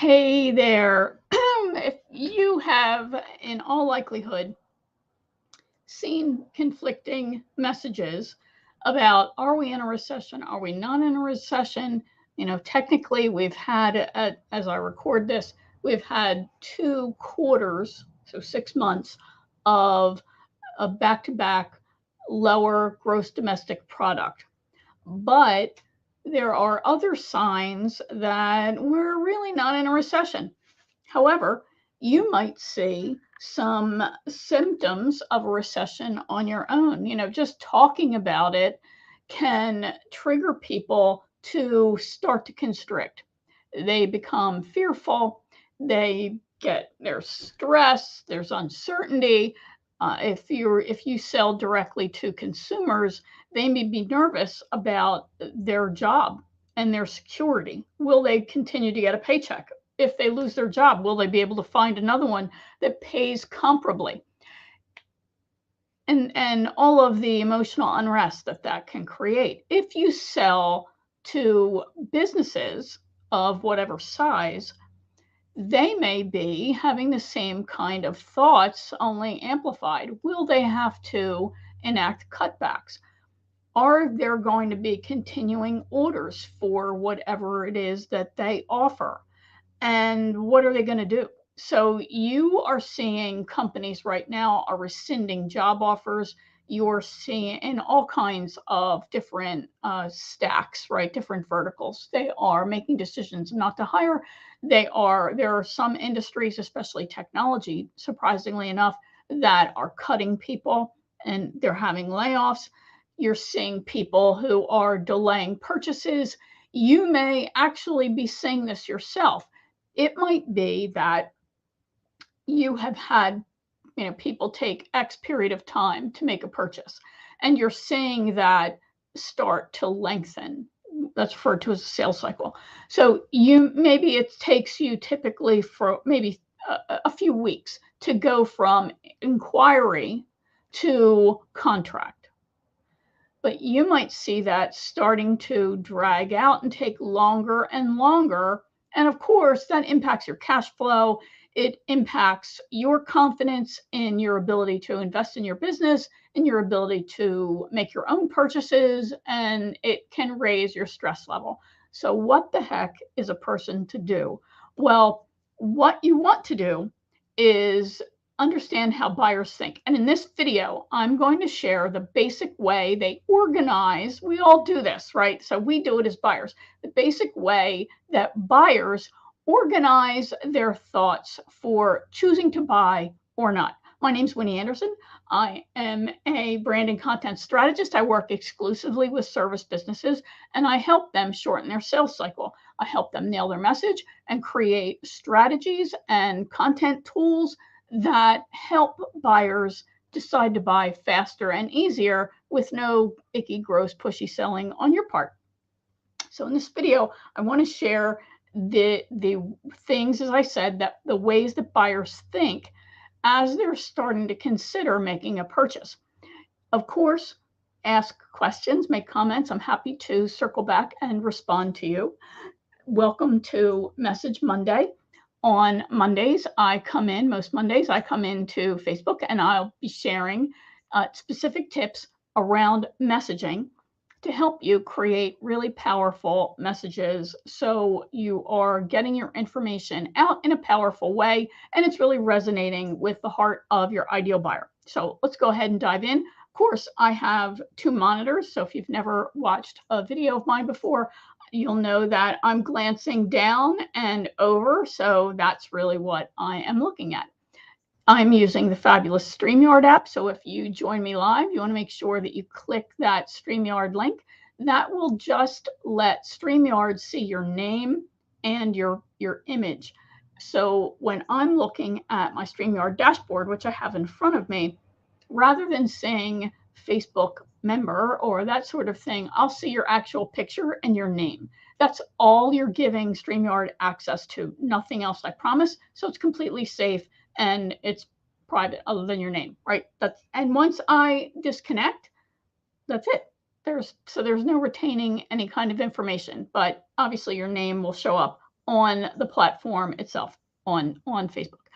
Hey there. If you have, in all likelihood, seen conflicting messages about are we in a recession? Are we not in a recession? Technically, we've had, as I record this, we've had 2 quarters, so 6 months of a back to back lower gross domestic product. But there are other signs that we're really not in a recession. However, you might see some symptoms of a recession on your own. Just talking about it can trigger people to start to constrict. They become fearful. There's stress, there's uncertainty. If you sell directly to consumers, they may be nervous about their job and their security. Will they continue to get a paycheck? If they lose their job, will they be able to find another one that pays comparably? And all of the emotional unrest that can create. If you sell to businesses of whatever size, they may be having the same kind of thoughts, only amplified. Will they have to enact cutbacks? Are there going to be continuing orders for whatever it is that they offer? And what are they going to do? So you are seeing companies right now are rescinding job offers. You're seeing in all kinds of different stacks, right? Different verticals. They are making decisions not to hire. There are some industries, especially technology, surprisingly enough, that are cutting people and they're having layoffs. You're seeing people who are delaying purchases. You may actually be seeing this yourself. It might be that you have had people take X period of time to make a purchase, and you're seeing that start to lengthen. That's referred to as a sales cycle. So maybe it takes you typically for maybe a few weeks to go from inquiry to contract. But you might see that starting to drag out and take longer and longer. And of course, that impacts your cash flow. It impacts your confidence in your ability to invest in your business, in your ability to make your own purchases, and it can raise your stress level. So, what the heck is a person to do? Well, what you want to do is understand how buyers think. And in this video, I'm going to share the basic way they organize. We all do this, right? So we do it as buyers. The basic way that buyers organize their thoughts for choosing to buy or not. My name's Winnie Anderson. I am a brand and content strategist. I work exclusively with service businesses, and I help them shorten their sales cycle. I help them nail their message and create strategies and content tools that help buyers decide to buy faster and easier with no icky, gross, pushy selling on your part. So in this video, I want to share the things, as I said, that the ways that buyers think as they're starting to consider making a purchase. Of course, ask questions, make comments. I'm happy to circle back and respond to you. Welcome to Message Monday. On Mondays, most Mondays, I come into Facebook and I'll be sharing specific tips around messaging to help you create really powerful messages so you are getting your information out in a powerful way and it's really resonating with the heart of your ideal buyer. So let's go ahead and dive in. Of course, I have 2 monitors, so if you've never watched a video of mine before, you'll know that I'm glancing down and over, so that's really what I am looking at. I'm using the fabulous StreamYard app, so if you join me live, you want to make sure that you click that StreamYard link. That will just let StreamYard see your name and your image. So when I'm looking at my StreamYard dashboard, which I have in front of me, rather than saying Facebook member or that sort of thing, I'll see your actual picture and your name. That's all you're giving StreamYard access to, nothing else, I promise. So it's completely safe and it's private other than your name, right? And once I disconnect, that's it. There's no retaining any kind of information, but obviously your name will show up on the platform itself on Facebook.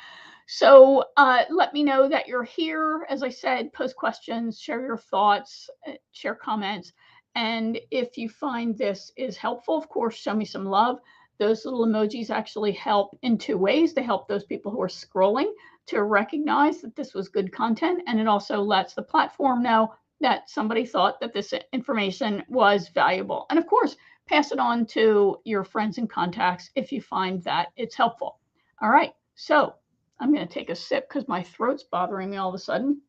So let me know that you're here. As I said, post questions, share your thoughts, share comments. And if you find this is helpful, of course, show me some love. Those little emojis actually help in two ways. They help those people who are scrolling to recognize that this was good content. And it also lets the platform know that somebody thought that this information was valuable. And of course, pass it on to your friends and contacts if you find that it's helpful. All right. So I'm going to take a sip because my throat's bothering me all of a sudden.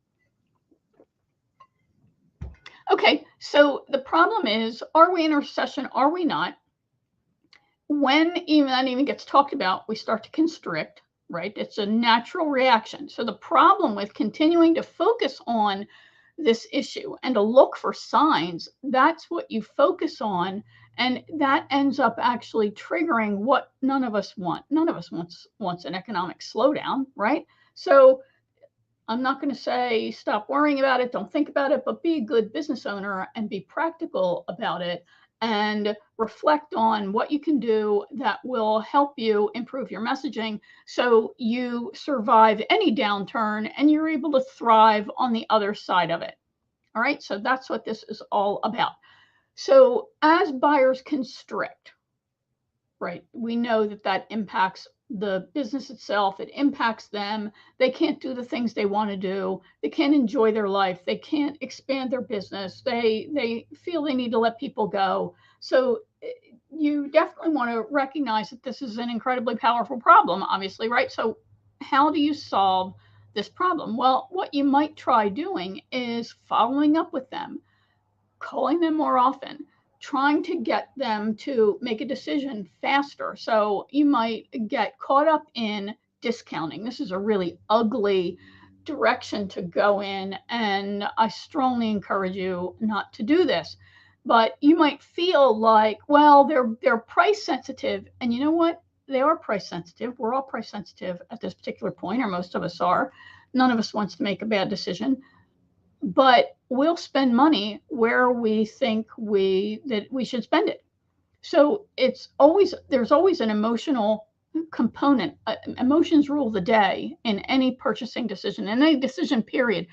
Okay, so the problem is, are we in a recession? Are we not? When that even gets talked about, we start to constrict, right? It's a natural reaction. So the problem with continuing to focus on this issue and to look for signs, that's what you focus on. And that ends up actually triggering what none of us want. None of us wants an economic slowdown, right? So I'm not going to say stop worrying about it, don't think about it, but be a good business owner and be practical about it and reflect on what you can do that will help you improve your messaging so you survive any downturn and you're able to thrive on the other side of it. All right, so that's what this is all about. So as buyers constrict, right, we know that that impacts the business itself. It impacts them. They can't do the things they want to do. They can't enjoy their life. They can't expand their business. They feel they need to let people go. So you definitely want to recognize that this is an incredibly powerful problem, obviously, right? So how do you solve this problem? Well, what you might try doing is following up with them, calling them more often, trying to get them to make a decision faster. So you might get caught up in discounting. This is a really ugly direction to go in, and I strongly encourage you not to do this. But you might feel like, well, they're price sensitive, and you know what? They are price sensitive. We're all price sensitive at this particular point, or most of us are. None of us wants to make a bad decision, but we'll spend money where we think that we should spend it. So there's always an emotional component. Emotions rule the day in any purchasing decision, in any decision period.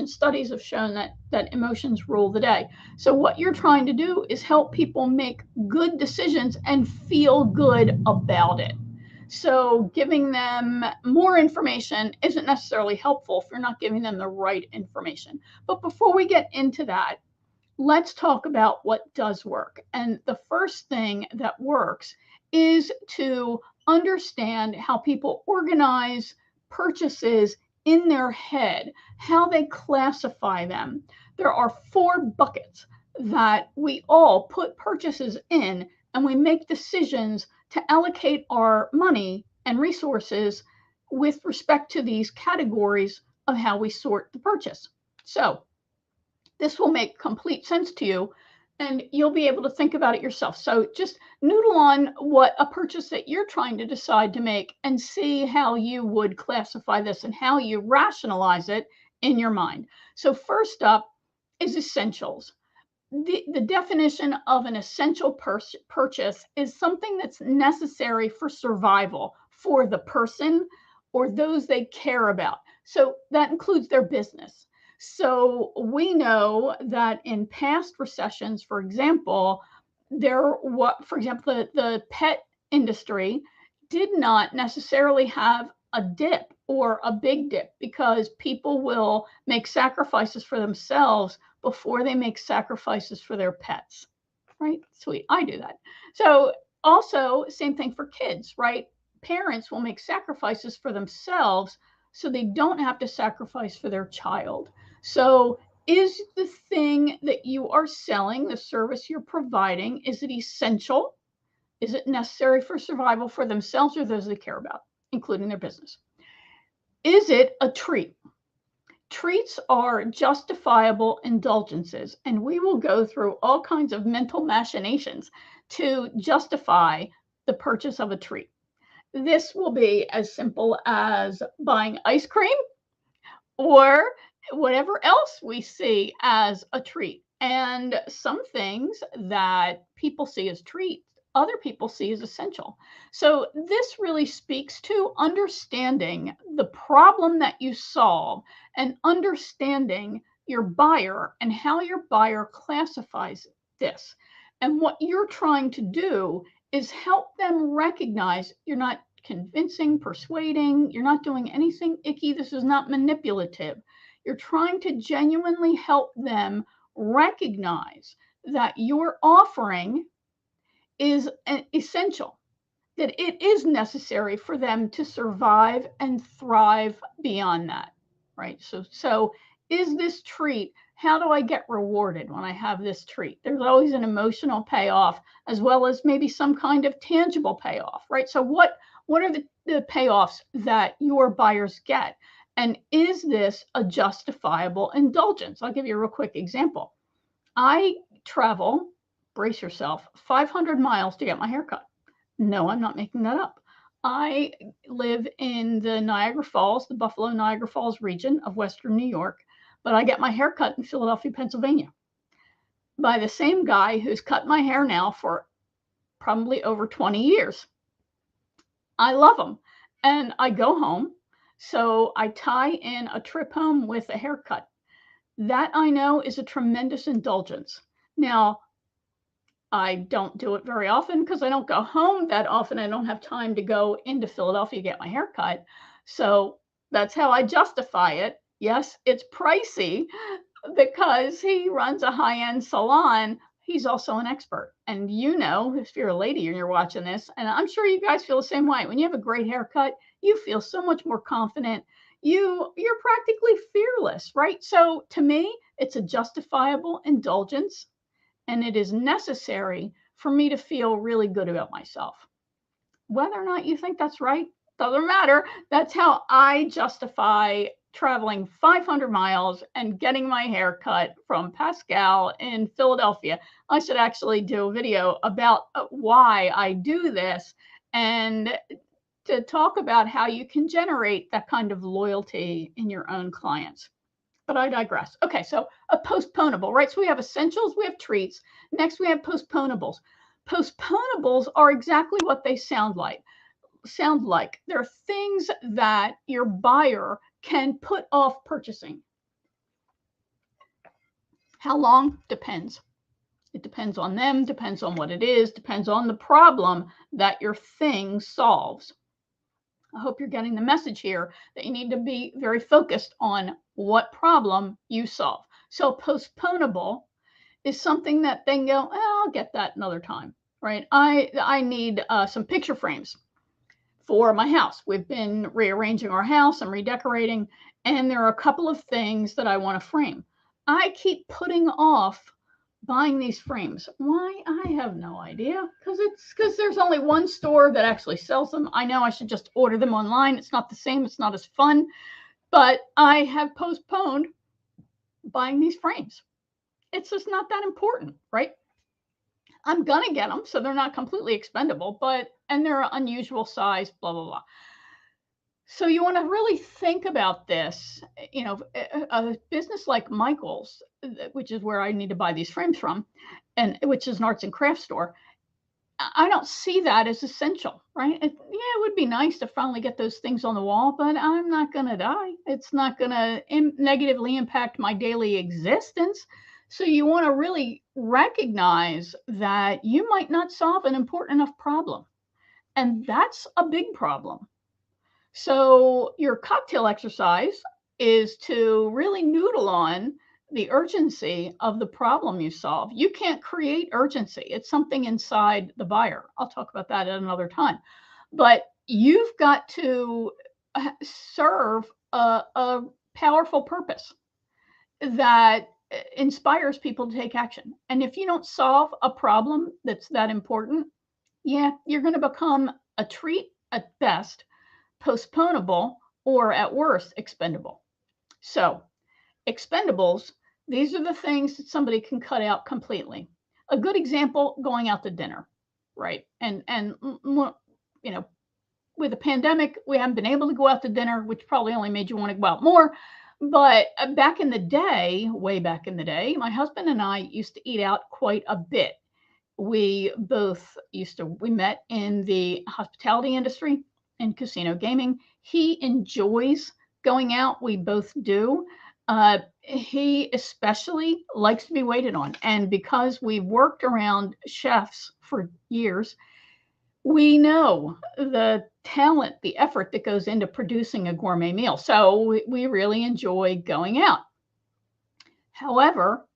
Studies have shown that emotions rule the day. So what you're trying to do is help people make good decisions and feel good about it. So giving them more information isn't necessarily helpful if you're not giving them the right information. But before we get into that, let's talk about what does work. And the first thing that works is to understand how people organize purchases in their head, how they classify them. There are 4 buckets that we all put purchases in, and we make decisions to allocate our money and resources with respect to these categories of how we sort the purchase. So this will make complete sense to you, and you'll be able to think about it yourself. So just noodle on what a purchase that you're trying to decide to make and see how you would classify this and how you rationalize it in your mind. So first up is essentials. The definition of an essential purchase is something that's necessary for survival for the person or those they care about. So that includes their business. So we know that in past recessions, for example, the pet industry did not necessarily have a dip or a big dip because people will make sacrifices for themselves before they make sacrifices for their pets, right? Sweet, I do that. So also, same thing for kids, right? Parents will make sacrifices for themselves so they don't have to sacrifice for their child. So is the thing that you are selling, the service you're providing, is it essential? Is it necessary for survival for themselves or those they care about, including their business? Is it a treat? Treats are justifiable indulgences, and we will go through all kinds of mental machinations to justify the purchase of a treat. This will be as simple as buying ice cream or whatever else we see as a treat. And some things that people see as treats other people see as essential. So this really speaks to understanding the problem that you solve and understanding your buyer and how your buyer classifies this. And what you're trying to do is help them recognize you're not convincing, persuading, you're not doing anything icky. This is not manipulative. You're trying to genuinely help them recognize that your offering is essential, that it is necessary for them to survive and thrive beyond that, right? So is this treat, how do I get rewarded when I have this treat? There's always an emotional payoff as well as maybe some kind of tangible payoff, right? So what are the payoffs that your buyers get? And is this a justifiable indulgence? I'll give you a real quick example. I travel, brace yourself, 500 miles to get my haircut. No, I'm not making that up. I live in the Niagara Falls, the Buffalo Niagara Falls region of Western New York, but I get my hair cut in Philadelphia, Pennsylvania by the same guy who's cut my hair now for probably over 20 years. I love him. And I go home. So I tie in a trip home with a haircut. That I know is a tremendous indulgence. Now, I don't do it very often because I don't go home that often. I don't have time to go into Philadelphia to get my hair cut. So that's how I justify it. Yes, it's pricey because he runs a high-end salon. He's also an expert. And you know, if you're a lady and you're watching this, and I'm sure you guys feel the same way, when you have a great haircut, you feel so much more confident. You're practically fearless, right? So to me, it's a justifiable indulgence. And it is necessary for me to feel really good about myself. Whether or not you think that's right, doesn't matter. That's how I justify traveling 500 miles and getting my hair cut from Pascal in Philadelphia. I should actually do a video about why I do this and to talk about how you can generate that kind of loyalty in your own clients. But I digress. Okay, so a postponable, right? So we have essentials, we have treats. Next, we have postponables. Postponables are exactly what they sound like. They're things that your buyer can put off purchasing. How long? Depends. It depends on them, depends on what it is, depends on the problem that your thing solves. I hope you're getting the message here that you need to be very focused on what problem you solve. So postponable is something that they can go, I'll get that another time, right? I need some picture frames for my house. We've been rearranging our house and redecorating, and there are a couple of things that I want to frame. I keep putting off buying these frames. Why? I have no idea. Because there's only one store that actually sells them. I know I should just order them online. It's not the same. It's not as fun. But I have postponed buying these frames. It's just not that important, right? I'm going to get them, so they're not completely expendable, and they're unusual size, blah, blah, blah. So you want to really think about this. You know, a business like Michael's, which is where I need to buy these frames from, and which is an arts and crafts store, I don't see that as essential, right? It would be nice to finally get those things on the wall, but I'm not going to die. It's not going to negatively impact my daily existence. So you want to really recognize that you might not solve an important enough problem. And that's a big problem. So your cocktail exercise is to really noodle on the urgency of the problem you solve. You can't create urgency. It's something inside the buyer. I'll talk about that at another time. But you've got to serve a powerful purpose that inspires people to take action. And if you don't solve a problem that's that important, you're going to become a treat at best, postponable, or at worst, expendable. So expendables, these are the things that somebody can cut out completely. A good example, going out to dinner, right? And you know, with the pandemic, we haven't been able to go out to dinner, which probably only made you want to go out more. But back in the day, way back in the day, my husband and I used to eat out quite a bit. We both we met in the hospitality industry and casino gaming. He enjoys going out. We both do. He especially likes to be waited on. And because we've worked around chefs for years, we know the talent, the effort that goes into producing a gourmet meal. So we really enjoy going out. However,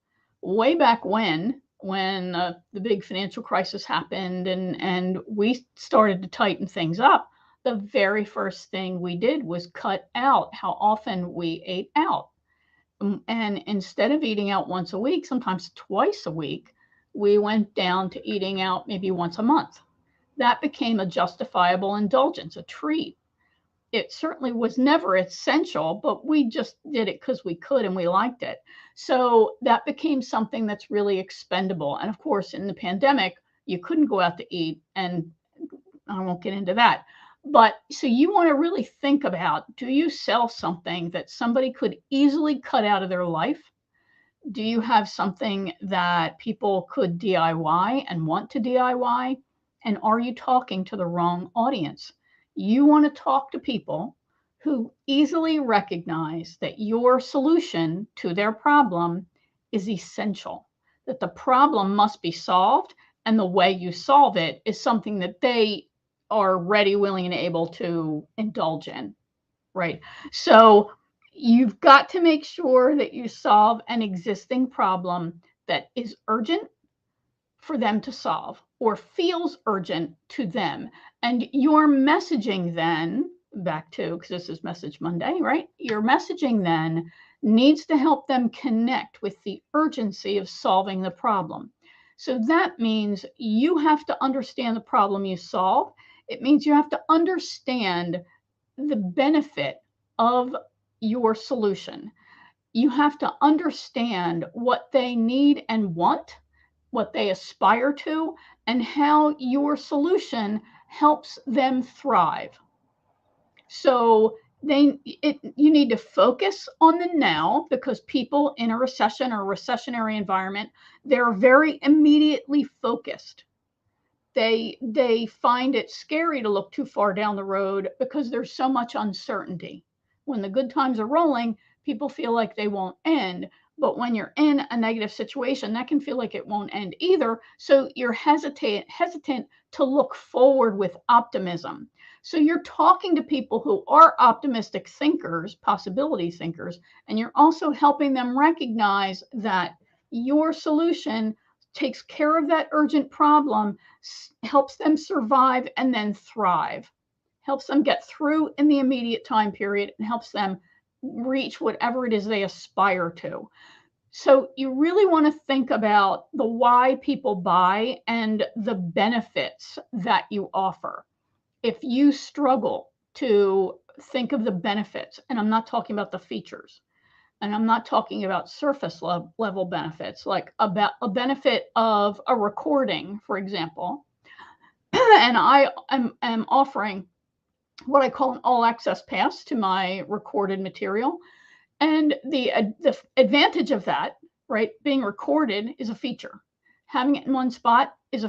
way back when the big financial crisis happened and we started to tighten things up, the very first thing we did was cut out how often we ate out. And instead of eating out once a week, sometimes twice a week, we went down to eating out maybe once a month. That became a justifiable indulgence, a treat. It certainly was never essential, but we just did it because we could and we liked it. So that became something that's really expendable. And of course, in the pandemic, you couldn't go out to eat, and I won't get into that. But so you want to really think about, do you sell something that somebody could easily cut out of their life? Do you have something that people could DIY and want to DIY? And are you talking to the wrong audience? You want to talk to people who easily recognize that your solution to their problem is essential, that the problem must be solved, and the way you solve it is something that they are ready, willing, and able to indulge in, right? So you've got to make sure that you solve an existing problem that is urgent for them to solve or feels urgent to them. And your messaging then, back to, because this is Message Monday, right? Your messaging then needs to help them connect with the urgency of solving the problem. So that means you have to understand the problem you solve. It means you have to understand the benefit of your solution. You have to understand what they need and want, what they aspire to, and how your solution helps them thrive. So you need to focus on the now, because people in a recession or a recessionary environment, they're very immediately focused. They find it scary to look too far down the road because there's so much uncertainty. When the good times are rolling, people feel like they won't end. But when you're in a negative situation, that can feel like it won't end either. So you're hesitant to look forward with optimism. So you're talking to people who are optimistic thinkers, possibility thinkers, and you're also helping them recognize that your solution takes care of that urgent problem, helps them survive and then thrive, helps them get through in the immediate time period, and helps them reach whatever it is they aspire to. So you really want to think about the why people buy and the benefits that you offer. If you struggle to think of the benefits, and I'm not talking about the features, and I'm not talking about surface level benefits, like about a benefit of a recording, for example, and I am offering what I call an all access pass to my recorded material. And the advantage of that, right, being recorded is a feature. Having it in one spot is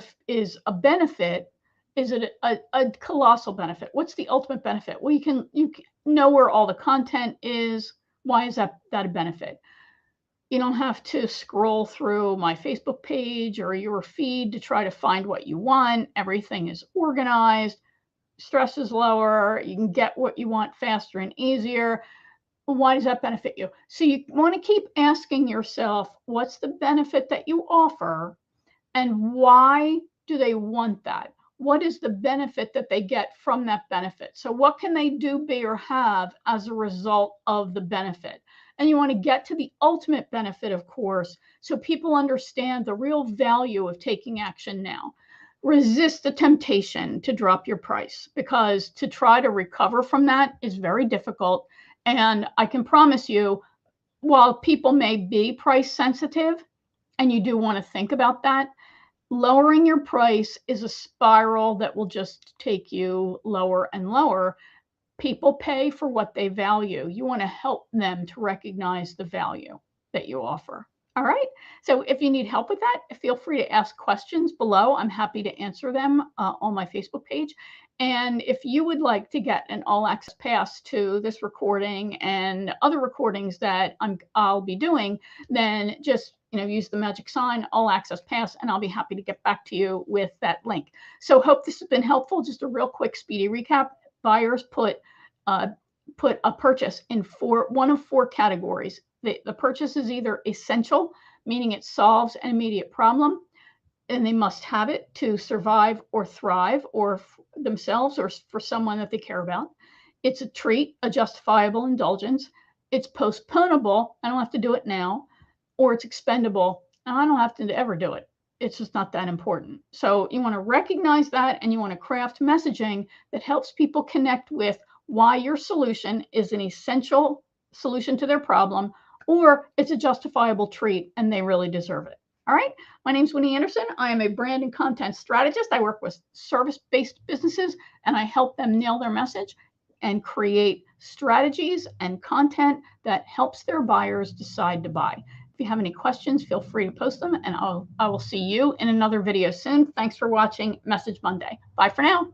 a benefit. Is it a colossal benefit? What's the ultimate benefit? Well, you can know where all the content is. Why is that a benefit? You don't have to scroll through my Facebook page or your feed to try to find what you want. Everything is organized. Stress is lower. You can get what you want faster and easier. Why does that benefit you? So you want to keep asking yourself, what's the benefit that you offer, and why do they want that? What is the benefit that they get from that benefit? So what can they do, be, or have as a result of the benefit? And you want to get to the ultimate benefit, of course, so people understand the real value of taking action now. Resist the temptation to drop your price, because to try to recover from that is very difficult. And I can promise you, while people may be price sensitive, and you do want to think about that, lowering your price is a spiral that will just take you lower and lower. People pay for what they value. You want to help them to recognize the value that you offer. All right. So if you need help with that, feel free to ask questions below. I'm happy to answer them on my Facebook page. And if you would like to get an all access pass to this recording and other recordings that I'll be doing, then just use the magic sign all access pass, and I'll be happy to get back to you with that link. So hope this has been helpful. Just a real quick, speedy recap. Buyers put a purchase in one of four categories. The purchase is either essential, meaning it solves an immediate problem, and they must have it to survive or thrive, or themselves or for someone that they care about. It's a treat, a justifiable indulgence. It's postponable, I don't have to do it now, or it's expendable, and I don't have to ever do it. It's just not that important. So you want to recognize that, and you want to craft messaging that helps people connect with why your solution is an essential solution to their problem, or it's a justifiable treat and they really deserve it. All right. My name is Winnie Anderson. I am a brand and content strategist. I work with service-based businesses, and I help them nail their message and create strategies and content that helps their buyers decide to buy. If you have any questions, feel free to post them, and I will see you in another video soon. Thanks for watching Message Monday. Bye for now.